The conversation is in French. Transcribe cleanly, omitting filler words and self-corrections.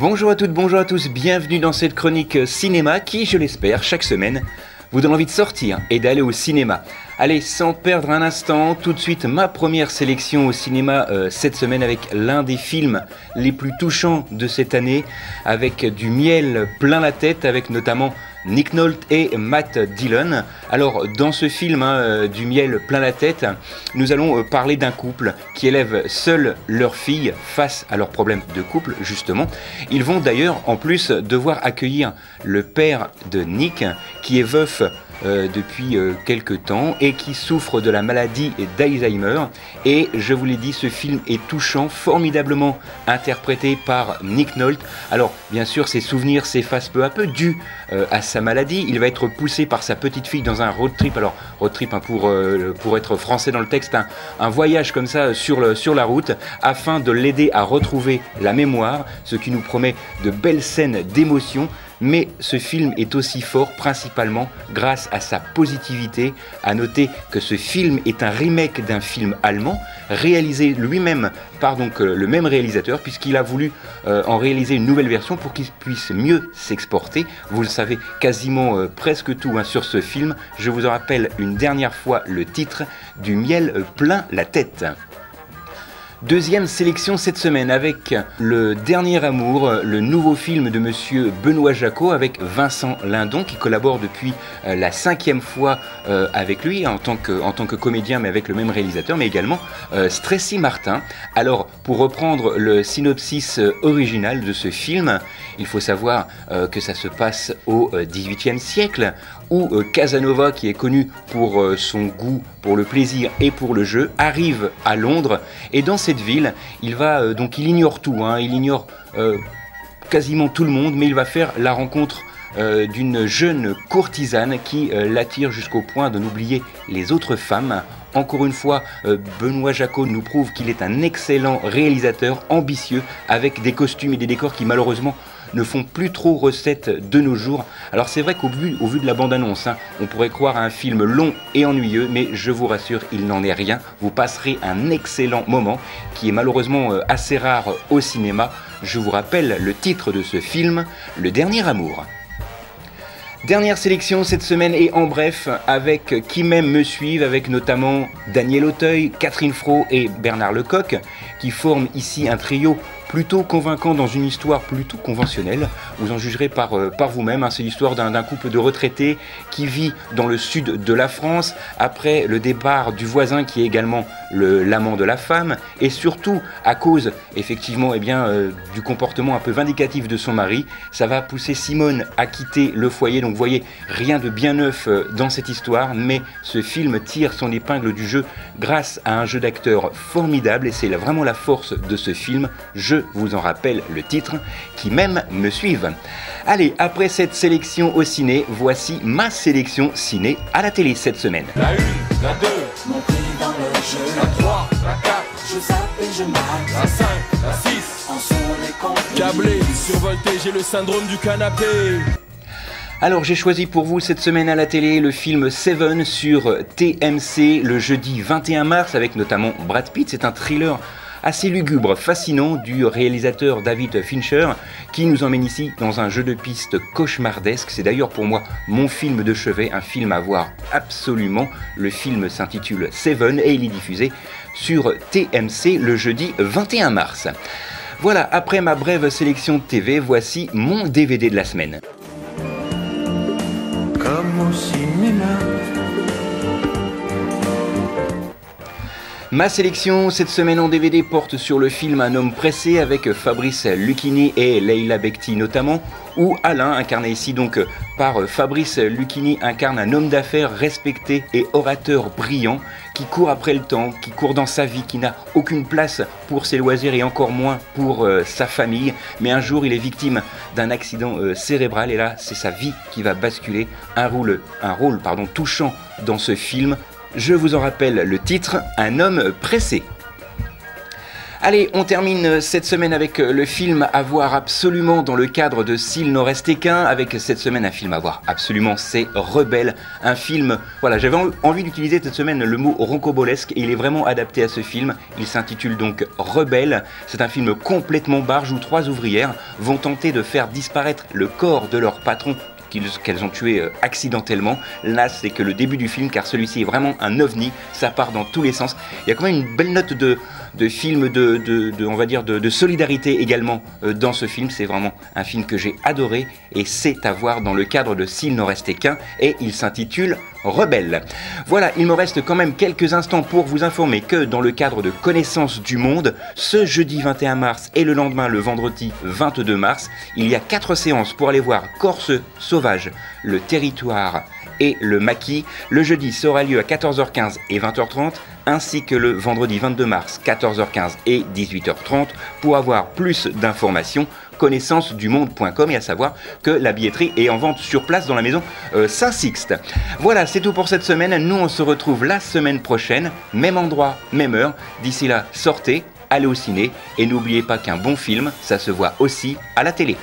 Bonjour à toutes, bonjour à tous, bienvenue dans cette chronique cinéma qui, je l'espère, chaque semaine, vous donne envie de sortir et d'aller au cinéma. Allez, sans perdre un instant, tout de suite ma première sélection au cinéma cette semaine avec l'un des films les plus touchants de cette année, avec du miel plein la tête, avec notamment Nick Nolte et Matt Dillon. Alors dans ce film du miel plein la tête, nous allons parler d'un couple qui élève seul leur fille face à leurs problèmes de couple justement. Ils vont d'ailleurs en plus devoir accueillir le père de Nick qui est veuf depuis quelques temps et qui souffre de la maladie d'Alzheimer. Et je vous l'ai dit, ce film est touchant, formidablement interprété par Nick Nolte. Alors bien sûr, ses souvenirs s'effacent peu à peu dû à sa maladie. Il va être poussé par sa petite fille dans un road trip. Alors road trip pour être français dans le texte, un voyage comme ça sur la route afin de l'aider à retrouver la mémoire, ce qui nous promet de belles scènes d'émotion. Mais ce film est aussi fort principalement grâce à sa positivité. À noter que ce film est un remake d'un film allemand réalisé lui-même par donc le même réalisateur, puisqu'il a voulu en réaliser une nouvelle version pour qu'il puisse mieux s'exporter. Vous le savez quasiment presque tout sur ce film. Je vous en rappelle une dernière fois le titre: Du miel plein la tête. Deuxième sélection cette semaine avec Le Dernier Amour, le nouveau film de monsieur Benoît Jacot avec Vincent Lindon qui collabore depuis la 5e fois avec lui en tant que comédien, mais avec le même réalisateur, mais également Stressy Martin. Alors pour reprendre le synopsis original de ce film, il faut savoir que ça se passe au XVIIIe siècle où Casanova, qui est connu pour son goût pour le plaisir et pour le jeu, arrive à Londres. Et dans cette ville, il ignore tout, il ignore quasiment tout le monde, mais il va faire la rencontre d'une jeune courtisane qui l'attire jusqu'au point de n'oublier les autres femmes. Encore une fois, Benoît Jacot nous prouve qu'il est un excellent réalisateur, ambitieux, avec des costumes et des décors qui malheureusement ne font plus trop recette de nos jours. Alors c'est vrai qu'au vu de la bande-annonce, on pourrait croire à un film long et ennuyeux, mais je vous rassure, il n'en est rien. Vous passerez un excellent moment qui est malheureusement assez rare au cinéma. Je vous rappelle le titre de ce film, Le Dernier Amour. Dernière sélection cette semaine et en bref avec Qui m'aime me suive, avec notamment Daniel Auteuil, Catherine Fro et Bernard Lecoq qui forment ici un trio plutôt convaincant dans une histoire plutôt conventionnelle. Vous en jugerez par vous-même. C'est l'histoire d'un couple de retraités qui vit dans le sud de la France après le départ du voisin qui est également l'amant de la femme, et surtout à cause effectivement du comportement un peu vindicatif de son mari. Ça va pousser Simone à quitter le foyer. Donc vous voyez, rien de bien neuf dans cette histoire, mais ce film tire son épingle du jeu grâce à un jeu d'acteurs formidable et c'est vraiment la force de ce film. Je vous en rappelle le titre, Qui m'aime me suive. Allez, après cette sélection au ciné, voici ma sélection ciné à la télé cette semaine. La 1, la 2, mon prix dans le jeu. La 3, la 4, je zappe et je marque. La 5, la 6, en sont les comptes. Câblé, survolté, j'ai le syndrome du canapé. Alors j'ai choisi pour vous cette semaine à la télé le film Seven sur TMC le jeudi 21 mars avec notamment Brad Pitt. C'est un thriller assez lugubre, fascinant du réalisateur David Fincher qui nous emmène ici dans un jeu de piste cauchemardesque. C'est d'ailleurs pour moi mon film de chevet, un film à voir absolument. Le film s'intitule Seven et il est diffusé sur TMC le jeudi 21 mars. Voilà, après ma brève sélection de TV, voici mon DVD de la semaine. Comme au cinéma. Ma sélection cette semaine en DVD porte sur le film Un homme pressé avec Fabrice Lucchini et Leila Bekti notamment, où Alain, incarné ici donc par Fabrice Lucchini, incarne un homme d'affaires respecté et orateur brillant qui court après le temps, qui court dans sa vie, qui n'a aucune place pour ses loisirs et encore moins pour sa famille. Mais un jour, il est victime d'un accident cérébral et là, c'est sa vie qui va basculer. Un rôle touchant dans ce film. Je vous en rappelle le titre, Un homme pressé. Allez, on termine cette semaine avec le film à voir absolument dans le cadre de S'il n'en restait qu'un. Avec cette semaine un film à voir absolument, c'est Rebelle. Un film, voilà, j'avais envie d'utiliser cette semaine le mot roncobolesque et il est vraiment adapté à ce film. Il s'intitule donc Rebelle. C'est un film complètement barge où 3 ouvrières vont tenter de faire disparaître le corps de leur patron qu'elles ont tué accidentellement. Là, c'est que le début du film, car celui-ci est vraiment un ovni, ça part dans tous les sens. Il y a quand même une belle note de film, on va dire, de solidarité également dans ce film. C'est vraiment un film que j'ai adoré et c'est à voir dans le cadre de S'il n'en restait qu'un et il s'intitule Rebelle. Voilà, il me reste quand même quelques instants pour vous informer que dans le cadre de Connaissance du Monde, ce jeudi 21 mars et le lendemain, le vendredi 22 mars, il y a 4 séances pour aller voir Corse sauvage, le territoire et le maquis. Le jeudi, ça aura lieu à 14h15 et 20h30, ainsi que le vendredi 22 mars, 14h15 et 18h30. Pour avoir plus d'informations, connaissancedumonde.com, et à savoir que la billetterie est en vente sur place dans la maison Saint-Sixte. Voilà, c'est tout pour cette semaine. Nous, on se retrouve la semaine prochaine, même endroit, même heure. D'ici là, sortez, allez au ciné et n'oubliez pas qu'un bon film, ça se voit aussi à la télé.